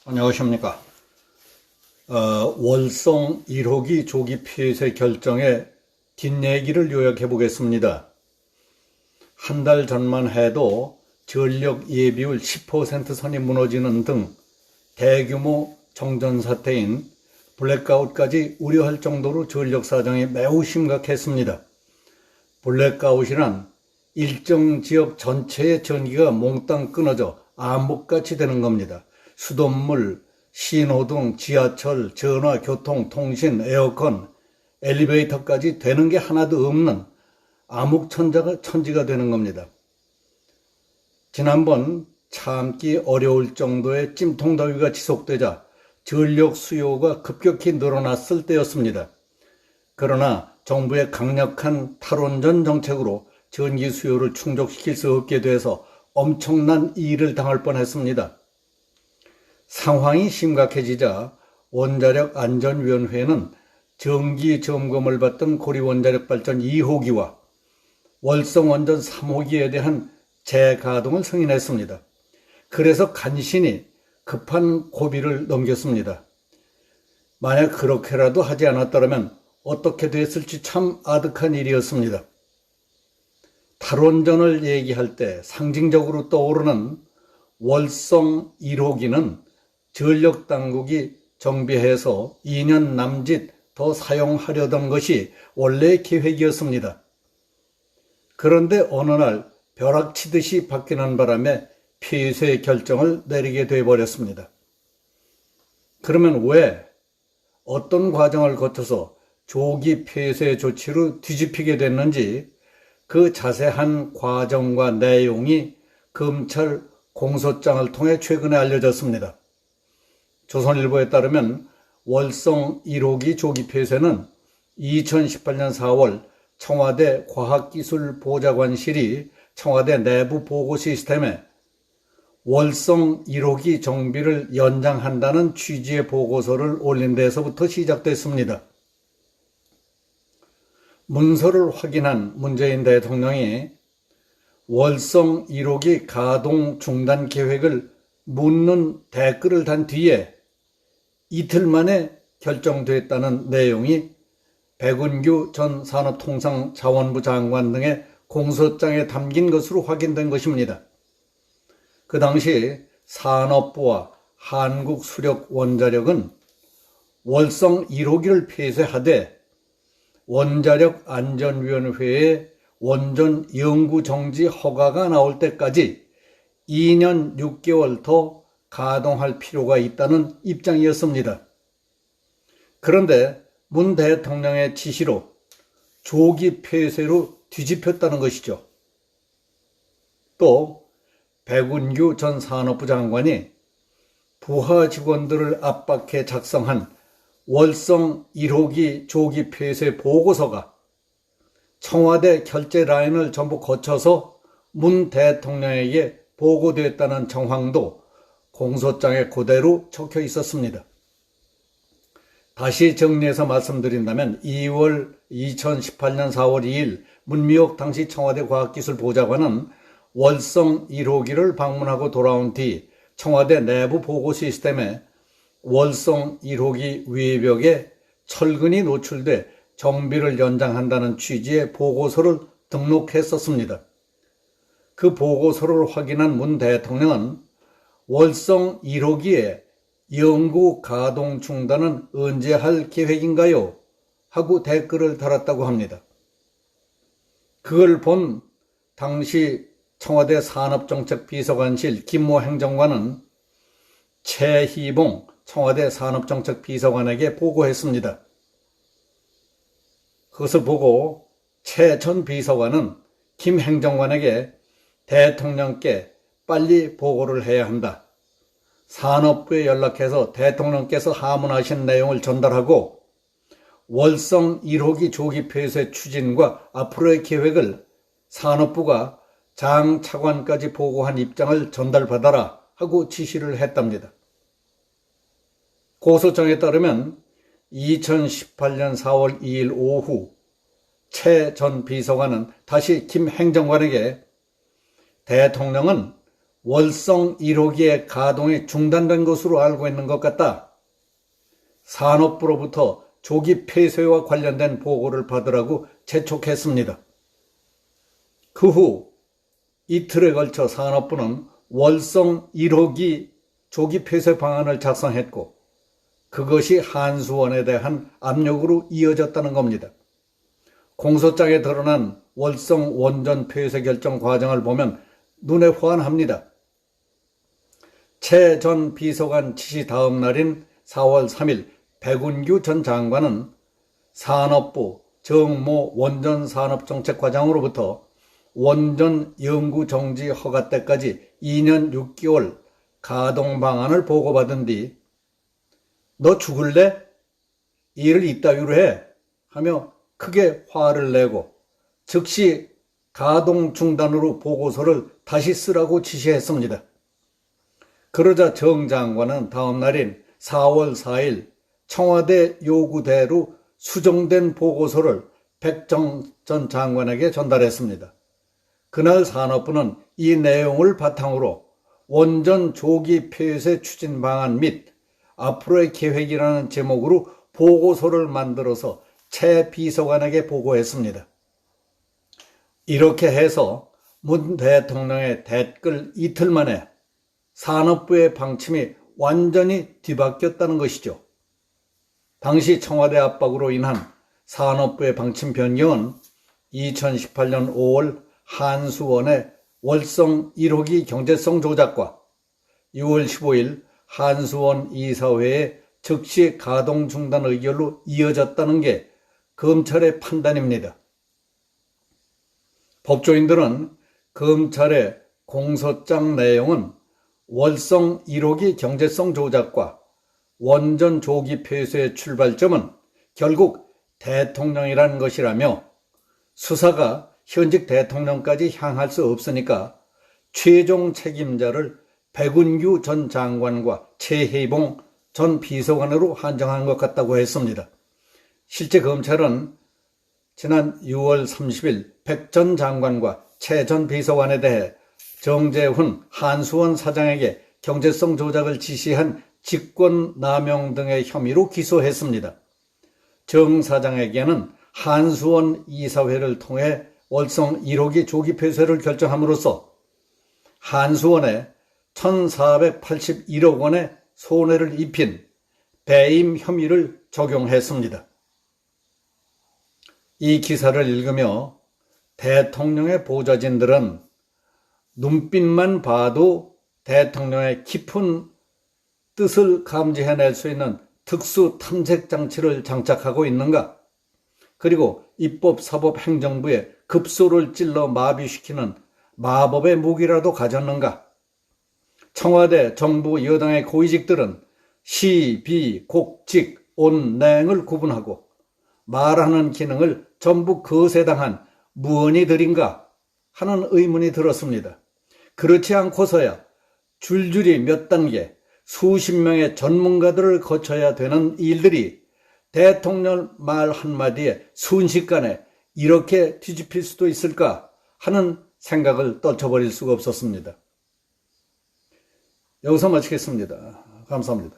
안녕하십니까. 월성 1호기 조기 폐쇄 결정의 뒷얘기를 요약해 보겠습니다. 한 달 전만 해도 전력 예비율 10% 선이 무너지는 등 대규모 정전 사태인 블랙아웃까지 우려할 정도로 전력 사정이 매우 심각했습니다. 블랙아웃이란 일정 지역 전체의 전기가 몽땅 끊어져 암흑같이 되는 겁니다. 수돗물, 신호등, 지하철, 전화, 교통, 통신, 에어컨, 엘리베이터까지 되는 게 하나도 없는 암흑천지가 되는 겁니다. 지난번 참기 어려울 정도의 찜통더위가 지속되자 전력 수요가 급격히 늘어났을 때였습니다. 그러나 정부의 강력한 탈원전 정책으로 전기 수요를 충족시킬 수 없게 돼서 엄청난 일을 당할 뻔했습니다. 상황이 심각해지자 원자력안전위원회는 정기 점검을 받던 고리원자력발전 2호기와 월성원전 3호기에 대한 재가동을 승인했습니다. 그래서 간신히 급한 고비를 넘겼습니다. 만약 그렇게라도 하지 않았더라면 어떻게 됐을지 참 아득한 일이었습니다. 탈원전을 얘기할 때 상징적으로 떠오르는 월성 1호기는 전력당국이 정비해서 2년 남짓 더 사용하려던 것이 원래의 계획이었습니다. 그런데 어느 날 벼락치듯이 바뀌는 바람에 폐쇄 결정을 내리게 되어버렸습니다. 그러면 왜 어떤 과정을 거쳐서 조기 폐쇄 조치로 뒤집히게 됐는지 그 자세한 과정과 내용이 검찰 공소장을 통해 최근에 알려졌습니다. 조선일보에 따르면 월성 1호기 조기 폐쇄는 2018년 4월 청와대 과학기술보좌관실이 청와대 내부 보고 시스템에 월성 1호기 정비를 연장한다는 취지의 보고서를 올린 데서부터 시작됐습니다. 문서를 확인한 문재인 대통령이 월성 1호기 가동 중단 계획을 묻는 댓글을 단 뒤에 이틀 만에 결정됐다는 내용이 백운규 전 산업통상자원부 장관 등의 공소장에 담긴 것으로 확인된 것입니다. 그 당시 산업부와 한국수력원자력은 월성 1호기를 폐쇄하되 원자력안전위원회에 원전 연구 정지 허가가 나올 때까지 2년 6개월 더 가동할 필요가 있다는 입장이었습니다. 그런데 문 대통령의 지시로 조기 폐쇄로 뒤집혔다는 것이죠. 또 백운규 전 산업부 장관이 부하 직원들을 압박해 작성한 월성 1호기 조기 폐쇄 보고서가 청와대 결제 라인을 전부 거쳐서 문 대통령에게 보고됐다는 정황도 공소장에 그대로 적혀 있었습니다. 다시 정리해서 말씀드린다면 2018년 4월 2일 문미옥 당시 청와대 과학기술보좌관은 월성 1호기를 방문하고 돌아온 뒤 청와대 내부 보고 시스템에 월성 1호기 외벽에 철근이 노출돼 정비를 연장한다는 취지의 보고서를 등록했었습니다. 그 보고서를 확인한 문 대통령은 월성 1호기에 연구 가동 중단은 언제 할 계획인가요? 하고 댓글을 달았다고 합니다. 그걸 본 당시 청와대 산업정책비서관실 김모 행정관은 최희봉 청와대 산업정책비서관에게 보고했습니다. 그것을 보고 최 전 비서관은 김 행정관에게 대통령께 빨리 보고를 해야 한다. 산업부에 연락해서 대통령께서 하문하신 내용을 전달하고 월성 1호기 조기 폐쇄 추진과 앞으로의 계획을 산업부가 장 차관까지 보고한 입장을 전달받아라 하고 지시를 했답니다. 고소장에 따르면 2018년 4월 2일 오후 최 전 비서관은 다시 김 행정관에게 대통령은 월성 1호기의 가동이 중단된 것으로 알고 있는 것 같다. 산업부로부터 조기 폐쇄와 관련된 보고를 받으라고 재촉했습니다. 그 후 이틀에 걸쳐 산업부는 월성 1호기 조기 폐쇄 방안을 작성했고 그것이 한수원에 대한 압력으로 이어졌다는 겁니다. 공소장에 드러난 월성 원전 폐쇄 결정 과정을 보면 눈에 환합니다. 최 전 비서관 지시 다음 날인 4월 3일 백운규 전 장관은 산업부 정모 원전산업정책과장으로부터 원전 연구 정지 허가 때까지 2년 6개월 가동 방안을 보고받은 뒤 너 죽을래? 일을 이따위로 해? 하며 크게 화를 내고 즉시 가동 중단으로 보고서를 다시 쓰라고 지시했습니다. 그러자 정 장관은 다음 날인 4월 4일 청와대 요구대로 수정된 보고서를 백정 전 장관에게 전달했습니다. 그날 산업부는 이 내용을 바탕으로 원전 조기 폐쇄 추진 방안 및 앞으로의 계획이라는 제목으로 보고서를 만들어서 최 비서관에게 보고했습니다. 이렇게 해서 문 대통령의 댓글 이틀 만에 산업부의 방침이 완전히 뒤바뀌었다는 것이죠. 당시 청와대 압박으로 인한 산업부의 방침 변경은 2018년 5월 한수원의 월성 1호기 경제성 조작과 6월 15일 한수원 이사회의 즉시 가동 중단 의결로 이어졌다는 게 검찰의 판단입니다. 법조인들은 검찰의 공소장 내용은 월성 1호기 경제성 조작과 원전 조기 폐쇄의 출발점은 결국 대통령이라는 것이라며 수사가 현직 대통령까지 향할 수 없으니까 최종 책임자를 백운규 전 장관과 최혜봉 전 비서관으로 한정한 것 같다고 했습니다. 실제 검찰은 지난 6월 30일 백 전 장관과 최 전 비서관에 대해 정재훈 한수원 사장에게 경제성 조작을 지시한 직권남용 등의 혐의로 기소했습니다. 정 사장에게는 한수원 이사회를 통해 월성 1호기 조기 폐쇄를 결정함으로써 한수원에 1,481억 원의 손해를 입힌 배임 혐의를 적용했습니다. 이 기사를 읽으며 대통령의 보좌진들은 눈빛만 봐도 대통령의 깊은 뜻을 감지해낼 수 있는 특수 탐색 장치를 장착하고 있는가? 그리고 입법, 사법, 행정부에 급소를 찔러 마비시키는 마법의 무기라도 가졌는가? 청와대, 정부, 여당의 고위직들은 시, 비, 곡, 직, 온, 냉을 구분하고 말하는 기능을 전부 거세당한 무언이들인가 하는 의문이 들었습니다. 그렇지 않고서야 줄줄이 몇 단계, 수십 명의 전문가들을 거쳐야 되는 일들이 대통령 말 한마디에 순식간에 이렇게 뒤집힐 수도 있을까 하는 생각을 떨쳐버릴 수가 없었습니다. 여기서 마치겠습니다. 감사합니다.